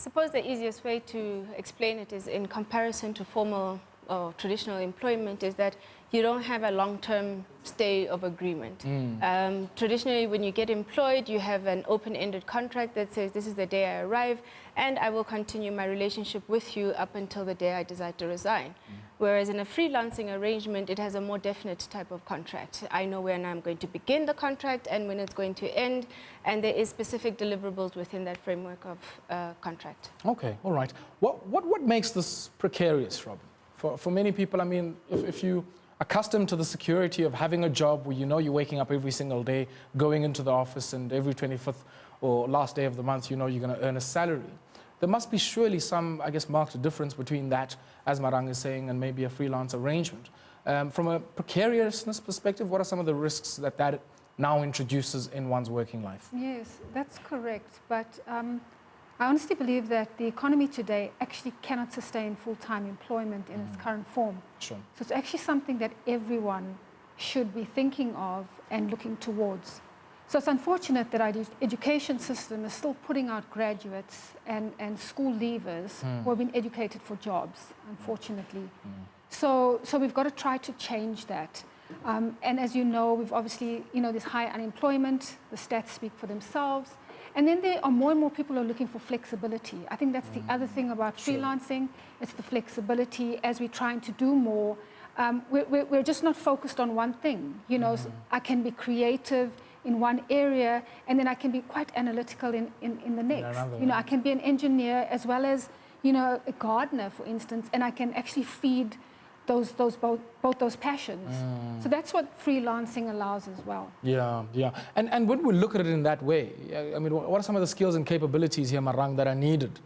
suppose the easiest way to explain it is in comparison to formal or traditional employment is that you don't have a long-term stay of agreement. Traditionally, when you get employed, you have an open-ended contract that says this is the day I arrive and I will continue my relationship with you up until the day I decide to resign. Whereas in a freelancing arrangement, it has a more definite type of contract. I know when I'm going to begin the contract and when it's going to end, and there is specific deliverables within that framework of contract. Okay, all right. What makes this precarious, Robyn? For many people, I mean, if you accustomed to the security of having a job where you know you're waking up every single day, going into the office, and every 25th or last day of the month, you know you're going to earn a salary. There must be surely some, I guess, marked difference between that, as Marang is saying, and maybe a freelance arrangement. From a precariousness perspective, what are some of the risks that now introduces in one's working life? Yes, that's correct. But I honestly believe that the economy today actually cannot sustain full-time employment in its current form. Sure. So it's actually something that everyone should be thinking of and looking towards. So it's unfortunate that our education system is still putting out graduates and school leavers who have been educated for jobs, unfortunately. So we've got to try to change that. And as you know, we've obviously, there's high unemployment, the stats speak for themselves. And then there are more and more people who are looking for flexibility. I think that's the other thing about freelancing. It's the flexibility as we're trying to do more. We're just not focused on one thing. So I can be creative in one area, and then I can be quite analytical in the next. I can be an engineer as well as, a gardener, for instance, and I can actually feed both those passions. So that's what freelancing allows as well. Yeah. And when we look at it in that way, I mean, what are some of the skills and capabilities here, Marang, that are needed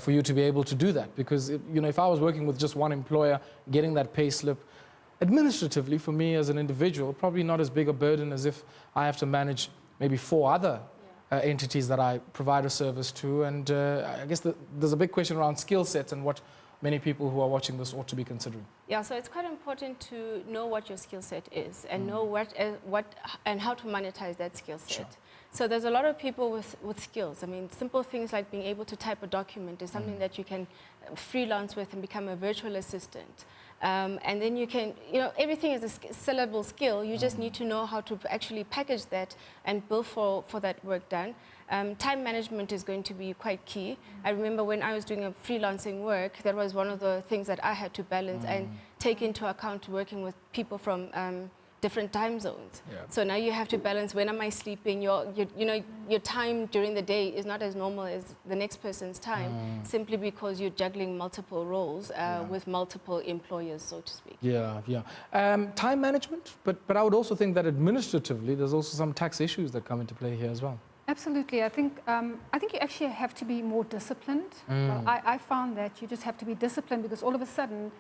for you to be able to do that? Because, if I was working with just one employer, getting that pay slip, administratively, for me as an individual, probably not as big a burden as if I have to manage maybe 4 other entities that I provide a service to. And I guess there's a big question around skill sets and what many people who are watching this ought to be considering. Yeah, so it's quite important to know what your skill set is and know what and how to monetize that skill set. Sure. So there's a lot of people with skills. I mean, simple things like being able to type a document is something that you can freelance with and become a virtual assistant. And then you can, everything is a sellable skill. You just need to know how to actually package that and bill for that work done. Time management is going to be quite key. I remember when I was doing a freelancing work, that was one of the things that I had to balance and take into account working with people from different time zones. Yeah. So now you have to balance, when am I sleeping? Your time during the day is not as normal as the next person's time, simply because you're juggling multiple roles with multiple employers, so to speak. Yeah. Time management, but I would also think that administratively, there's also some tax issues that come into play here as well. Absolutely. I think you actually have to be more disciplined. Well, I found that you just have to be disciplined because all of a sudden,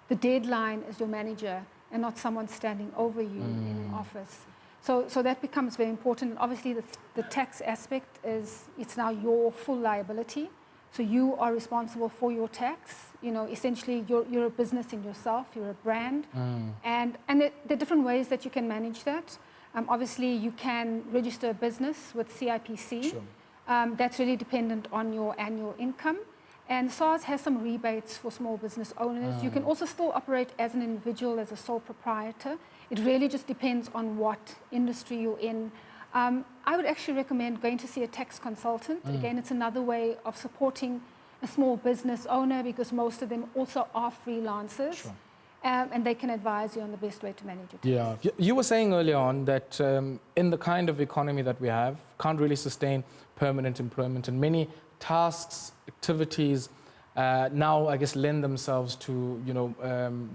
the deadline is your manager and not someone standing over you in an office. So that becomes very important. And obviously, the tax aspect is it's now your full liability. So you are responsible for your tax. Essentially, you're a business in yourself. You're a brand. And there are different ways that you can manage that. Obviously, you can register a business with CIPC. Sure. That's really dependent on your annual income. And SARS has some rebates for small business owners. You can also still operate as an individual, as a sole proprietor. It really just depends on what industry you're in. I would actually recommend going to see a tax consultant. Again, it's another way of supporting a small business owner because most of them also are freelancers. Sure. And they can advise you on the best way to manage it. Yeah, you were saying earlier on that in the kind of economy that we have, can't really sustain permanent employment, and many tasks, activities now, I guess, lend themselves to,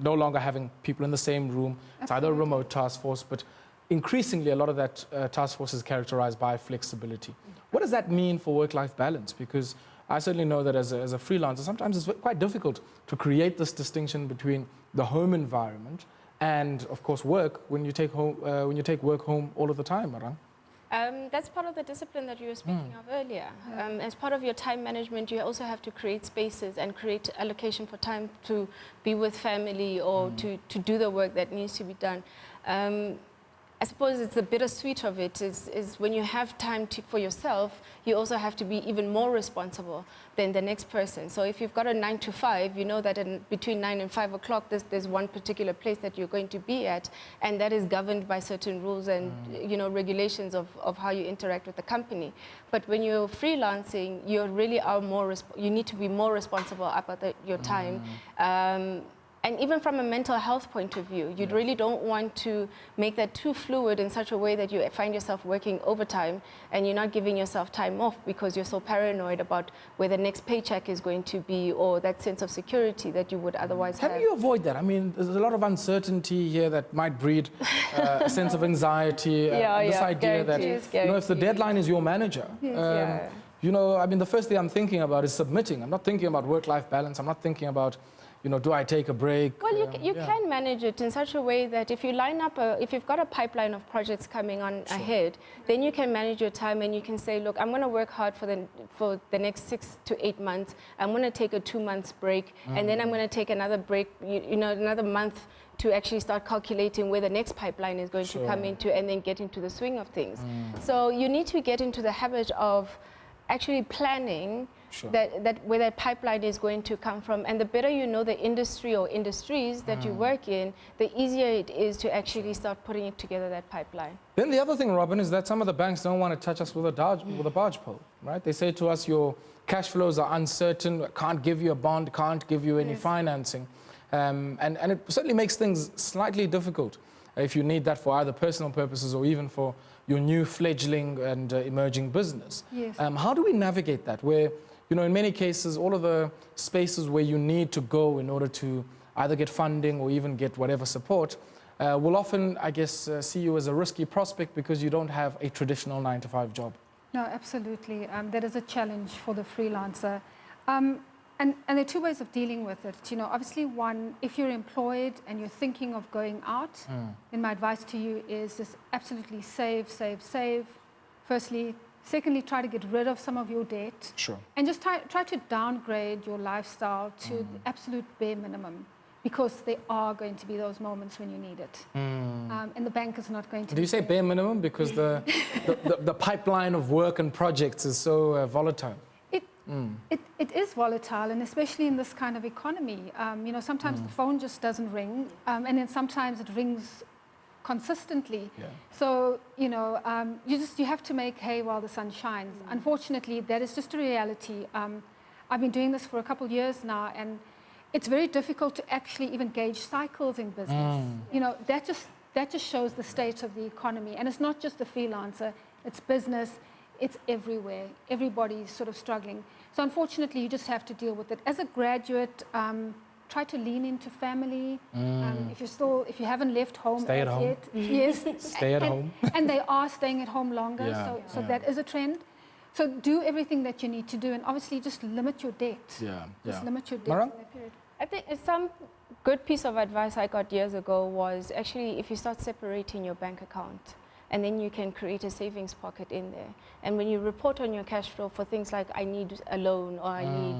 no longer having people in the same room. It's either a remote task force, but increasingly a lot of that task force is characterized by flexibility. What does that mean for work-life balance? Because I certainly know that as a freelancer, sometimes it's quite difficult to create this distinction between the home environment and, of course, work when you take work home all of the time, Marang. That's part of the discipline that you were speaking of earlier. As part of your time management, you also have to create spaces and create allocation for time to be with family or to do the work that needs to be done. I suppose it's the bittersweet of it is when you have time for yourself, you also have to be even more responsible than the next person. So if you've got a 9 to 5, you know that between 9 and 5 o'clock, there's one particular place that you're going to be at, and that is governed by certain rules and regulations of how you interact with the company. But when you're freelancing, you really are you need to be more responsible about your time. And even from a mental health point of view, you really don't want to make that too fluid in such a way that you find yourself working overtime and you're not giving yourself time off because you're so paranoid about where the next paycheck is going to be or that sense of security that you would otherwise have. How do you avoid that? I mean, there's a lot of uncertainty here that might breed a sense of anxiety. This idea that, if the deadline is your manager, I mean, the first thing I'm thinking about is submitting. I'm not thinking about work-life balance. I'm not thinking about, do I take a break? Well, you can manage it in such a way that if you line up, if you've got a pipeline of projects coming on ahead, then you can manage your time and you can say, look, I'm going to work hard for the next 6 to 8 months. I'm going to take a 2 months break, and then I'm going to take another break, another month to actually start calculating where the next pipeline is going to come into and then get into the swing of things. So you need to get into the habit of actually planning where that pipeline is going to come from. And the better you know the industry or industries that you work in, the easier it is to actually start putting it together, that pipeline. Then the other thing, Robyn, is that some of the banks don't want to touch us with a barge pole, right? They say to us, your cash flows are uncertain, can't give you a bond, can't give you any financing. And it certainly makes things slightly difficult if you need that for either personal purposes or even for your new fledgling and emerging business. Yes. How do we navigate that where, in many cases, all of the spaces where you need to go in order to either get funding or even get whatever support will often, I guess, see you as a risky prospect because you don't have a traditional 9-to-5 job? No, absolutely. That is a challenge for the freelancer. And there are two ways of dealing with it. Obviously, one, if you're employed and you're thinking of going out, then my advice to you is just absolutely save, save, save. Firstly. Secondly, try to get rid of some of your debt. Sure. And just try to downgrade your lifestyle to the absolute bare minimum, because there are going to be those moments when you need it. And the bank is not going to. Do you say bare minimum? Because the pipeline of work and projects is so volatile. It is volatile, and especially in this kind of economy. Sometimes the phone just doesn't ring, and then sometimes it rings consistently. So, you have to make hay while the sun shines. Unfortunately, that is just a reality. I've been doing this for a couple of years now, and it's very difficult to actually even gauge cycles in business. That just shows the state of the economy. And it's not just the freelancer, it's business, it's everywhere. Everybody's sort of struggling. So unfortunately, you just have to deal with it. As a graduate, try to lean into family. If you haven't left home Stay at home. yet, yes, stay at home. And they are staying at home longer. So that is a trend. So do everything that you need to do, and obviously just limit your debt. Just limit your debt Marang? in that period. I think some good piece of advice I got years ago was actually if you start separating your bank account, and then you can create a savings pocket in there. And when you report on your cash flow for things like I need a loan or I need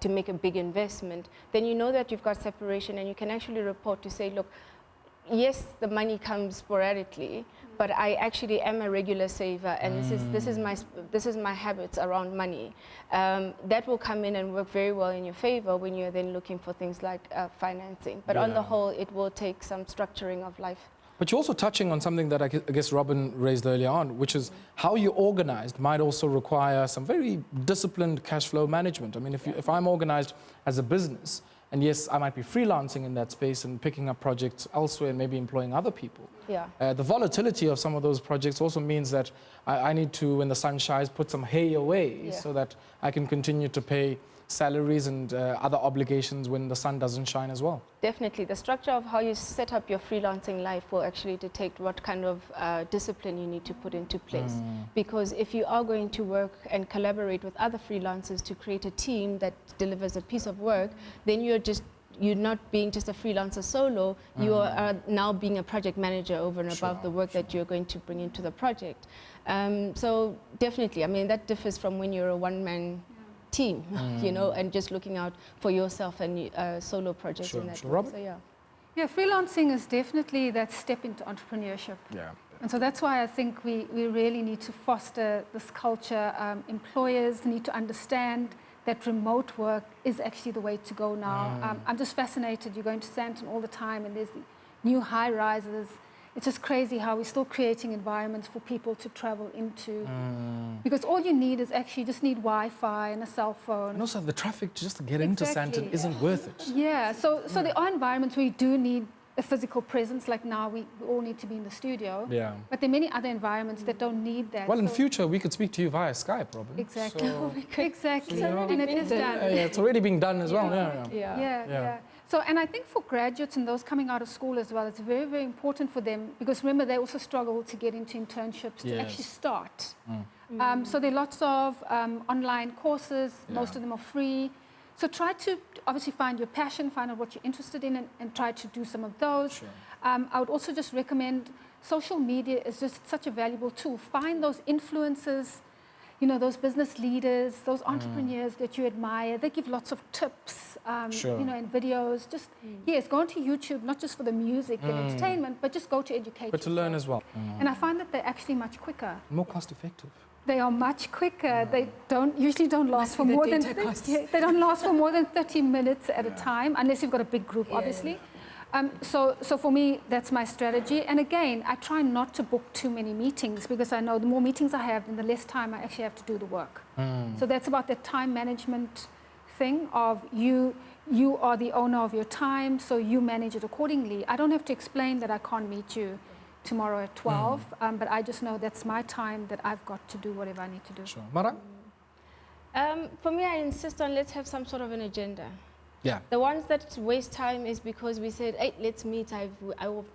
to make a big investment, then you know that you've got separation, and you can actually report to say, look, yes, the money comes sporadically, but I actually am a regular saver, and this is my habits around money. That will come in and work very well in your favor when you're then looking for things like financing. But on the whole, it will take some structuring of life. But you're also touching on something that I guess Robyn raised earlier on, which is how you're organized might also require some very disciplined cash flow management. I mean, if I'm organized as a business, and yes, I might be freelancing in that space and picking up projects elsewhere and maybe employing other people. The volatility of some of those projects also means that I need to, when the sun shines, put some hay away so that I can continue to pay salaries and other obligations when the sun doesn't shine as well. Definitely. The structure of how you set up your freelancing life will actually dictate what kind of discipline you need to put into place. Because if you are going to work and collaborate with other freelancers to create a team that delivers a piece of work, then you're not being just a freelancer solo, you are now being a project manager over and above the work that you're going to bring into the project. So definitely, I mean, that differs from when you're a one-man team, and just looking out for yourself and solo projects in that way. Robyn? So, Yeah, freelancing is definitely that step into entrepreneurship. Yeah. And so that's why I think we really need to foster this culture. Employers need to understand that remote work is actually the way to go now. I'm just fascinated. You're going to Sandton all the time, and there's the new high-rises. It's just crazy how we're still creating environments for people to travel into. Because all you need is actually just need Wi-Fi and a cell phone. And also the traffic just to get into Sandton isn't worth it. Yeah, so there are environments where you do need a physical presence, like now we all need to be in the studio. Yeah. But there are many other environments that don't need that. Well, in future, we could speak to you via Skype, Robyn. Exactly. So, Exactly. So, you know, And it is done. yeah, it's already being done as well. Yeah. So, and I think for graduates and those coming out of school as well, it's very, very important for them, because remember, they also struggle to get into internships to actually start. So there are lots of online courses. Most of them are free. So try to obviously find your passion, find out what you're interested in, and try to do some of those. Sure. I would also just recommend social media is just such a valuable tool. Find those influencers, you know, those business leaders, those entrepreneurs that you admire. They give lots of tips, you know, and videos. Just, yes, go onto YouTube, not just for the music and entertainment, but just go to educate But to learn as well. And I find that they're actually much quicker. More cost effective. They are much quicker. They usually don't last for more than they don't last for more than 30 minutes at a time, unless you've got a big group, obviously. So for me, that's my strategy. And again, I try not to book too many meetings, because I know the more meetings I have, then the less time I actually have to do the work. So that's about the time management thing of you are the owner of your time, so you manage it accordingly. I don't have to explain that I can't meet you tomorrow at 12, but I just know that's my time, that I've got to do whatever I need to do. Sure. Marang? For me, I insist on let's have some sort of an agenda. Yeah. The ones that waste time is because we said, hey, let's meet, I've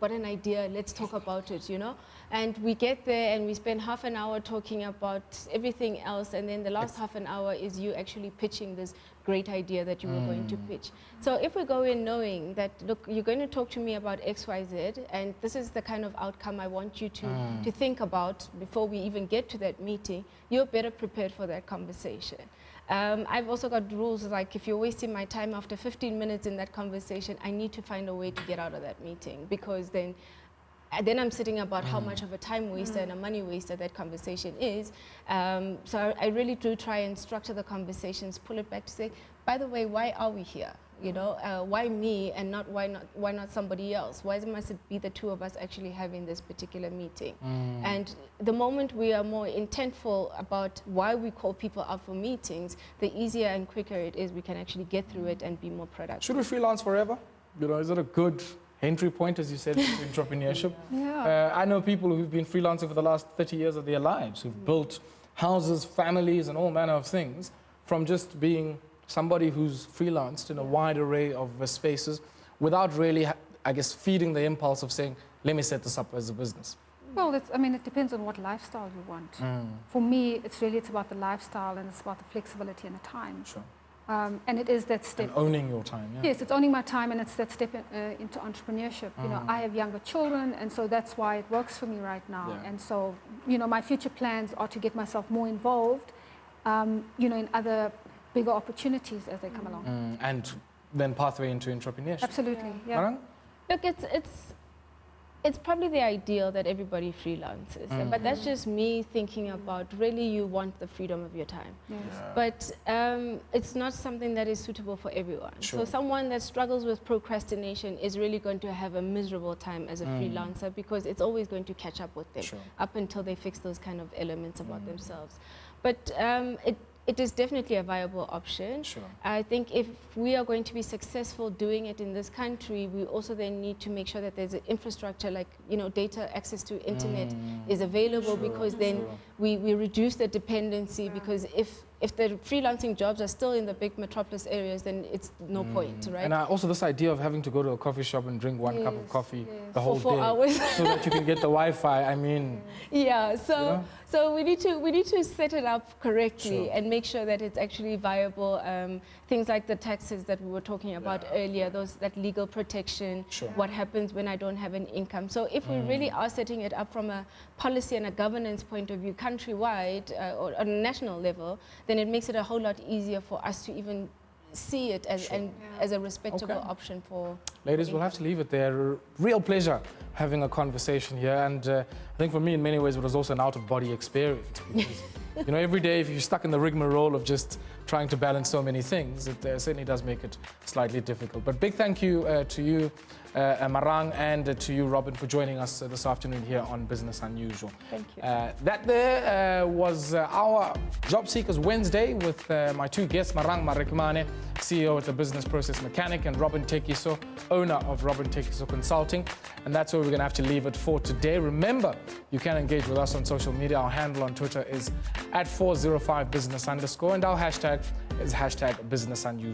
got an idea, let's talk about it, you know? And we get there and we spend half an hour talking about everything else, and then the last half an hour is you actually pitching this great idea that you were going to pitch. So if we go in knowing that, look, you're going to talk to me about X, Y, Z, and this is the kind of outcome I want you to think about before we even get to that meeting, you're better prepared for that conversation. I've also got rules, like if you're wasting my time after 15 minutes in that conversation, I need to find a way to get out of that meeting, because then I'm sitting about how much of a time waster and a money waster that conversation is. So I really do try and structure the conversations, pull it back to say, by the way, why are we here? You know, why me and why not somebody else? Why must it be the two of us actually having this particular meeting? And the moment we are more intentful about why we call people out for meetings, the easier and quicker it is we can actually get through it and be more productive. Should we freelance forever? You know, is it a good entry point, as you said, to entrepreneurship? I know people who've been freelancing for the last 30 years of their lives, who've built houses, families, and all manner of things from just being somebody who's freelanced in a wide array of spaces without really, I guess, feeding the impulse of saying, let me set this up as a business. Well, I mean, it depends on what lifestyle you want. For me, it's about the lifestyle, and it's about the flexibility and the time. Sure. And it is that step. And owning your time, yeah. Yes, it's owning my time, and it's that step into entrepreneurship. You know, I have younger children, and so that's why it works for me right now. Yeah. And so, you know, my future plans are to get myself more involved, you know, in other bigger opportunities as they come along. And then pathway into entrepreneurship. Absolutely, yeah. Marang? Look, it's probably the ideal that everybody freelances, but that's just me thinking about really you want the freedom of your time. Yes. But it's not something that is suitable for everyone. Sure. So someone that struggles with procrastination is really going to have a miserable time as a freelancer, because it's always going to catch up with them up until they fix those kind of elements about themselves. But it is definitely a viable option. Sure. I think if we are going to be successful doing it in this country, we also then need to make sure that there's an infrastructure, like, you know, data access to internet is available, because then we reduce the dependency, because if the freelancing jobs are still in the big metropolis areas, then it's no point, right? And also this idea of having to go to a coffee shop and drink one cup of coffee the whole For 4 day hours. so that you can get the Wi-Fi, I mean... Yeah, so You know? so we need to set it up correctly and make sure that it's actually viable. Things like the taxes that we were talking about earlier, that legal protection, what happens when I don't have an income. So if we really are setting it up from a policy and a governance point of view countrywide or on a national level, then it makes it a whole lot easier for us to even see it as, as a respectable option for... Ladies, we'll have to leave it there. Real pleasure having a conversation here. And I think for me, in many ways, it was also an out-of-body experience. Because, you know, every day, if you're stuck in the rigmarole of just trying to balance so many things, it certainly does make it slightly difficult. But big thank you to you, Marang, and to you, Robyn, for joining us this afternoon here on Business Unusual. Thank you. That there was our Job Seekers Wednesday with my two guests, Marang Marekimane, CEO at the Business Process Mechanic, and Robyn Thekiso, owner of Robyn Thekiso Consulting. And that's where we're going to have to leave it for today. Remember, you can engage with us on social media. Our handle on Twitter is @405business_, and our hashtag is #BusinessUnusual.